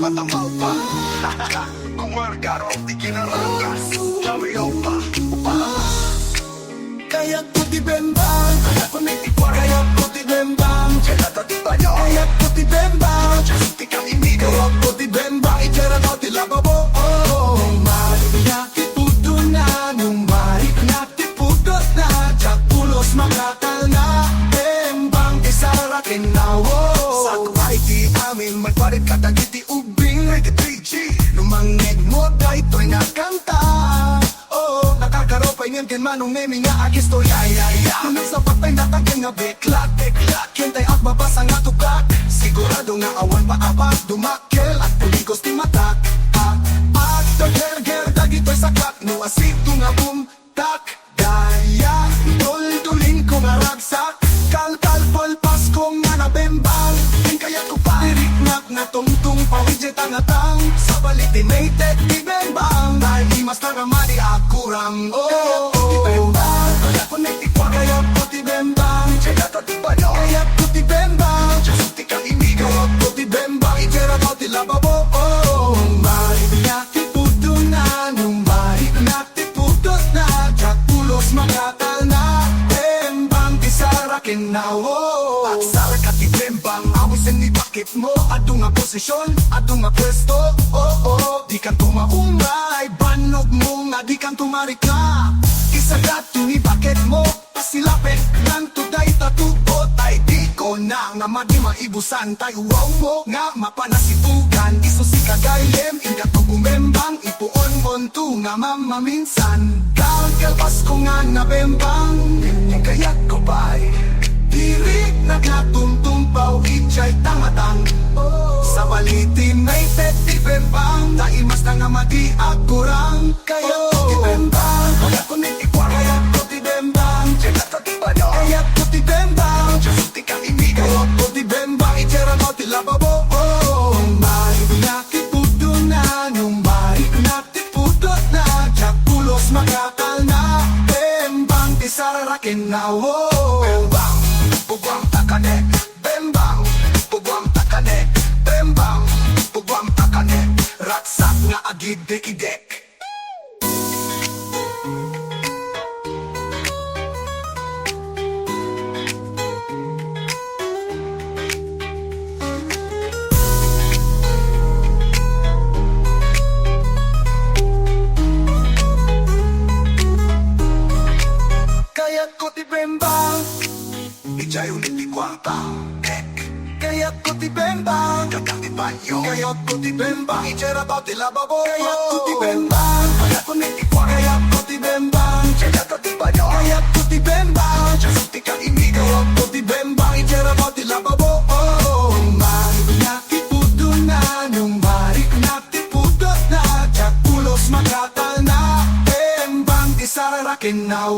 matamaw pa. Kung margaro, di kinaragas. Lamiyaw pa, kaya ko di bembang, kaya ko nitikwar, kaya ko di bembang, kaya ko di banyo, kaya ko di bembang, just ikaw imigo, kaya ko di bembang, itera no di lababo. Nung marik na tipudo na, nung marik na tipudo na, jak pulos makatal na, bembang isarakin na, sa kuwai di amin, magparit katagiti ubing, may 3G, lumangeg mo, dahi to'y nakanta. Nakakaroon pa yun kin manong nemi nga agis to yaya. Nung sa patay natagin nga beklat, kintay at babasa nga tukak. Sigurado nga awan pa apat, dumakil at puligos ti matak. At ger dagito'y sakak, no asito nga bumtak. Gaya, dul-dulin ko nga ragsak, kalkal polpas ko nga nabembang. Kaya ko pa iriknak na tungtung pawidjet ang atang, sa balitin may tek di bembang. Dahil di mas naramadi akurang, kaya ko di bembang, kaya ko nagtikwa, kaya ko di bembang, kaya ko di banyo, kaya ko di bembang, just ikaw imigo, kaya ko di bembang, itera ko di lababo. Nung marik na tipudo na, nung marik na tipudo na, jak pulos makatal na, bembang tisarakin na. At sarakat di bembang, awisin ni bakit mo, ado nga posisyon, ado nga pwesto. Di kan tumaumay, banog mo nga di kan tumarika. Isagat ni bakit mo, pasilapit ng tuday tatuot. Ay di ko na nga madi maibusan tayo, wow mo nga mapanasipugan. Iso si kagaylem, ingat ko bumembang, ipuon monto nga mamaminsan. Kalpas ko nga nabembang, yung kayak ko ba'y dirik nagnatumtumpaw, itchay tangatang. Sa balitin may teti bembang, naimas na nga madi akurang. Kaya ko di bembang, kaya ko nitikwar, kaya ko di bembang, kaya ko di banyo, kaya ko di bembang, just ikaw imigo, kaya ko di bembang, itera mo di lababo. Nung marik na tipudo na, nung marik na tipudo na, jak pulos makatal na, bembang tisararakin na. Bembang, pugwang takane, bembang, pugwang takane, bembang, pugwang takane, raksak nga agid-dekidek. Kaya ko di bembang, ijay ulit di kwantang dek. Kaya ko di bembang, kakang di banyo, kaya ko di bembang, itera bao di lababo. Kaya ko di bembang, kaya ko nitikwa, kaya ko di bembang, kaya ko di banyo, kaya ko di bembang, just ikaw imigo, kaya ko di bembang, itera bao di lababo. Nung marik na tipudo na, nung marik na tipudo na, jak pulos makatal na, bembang tisararakin na.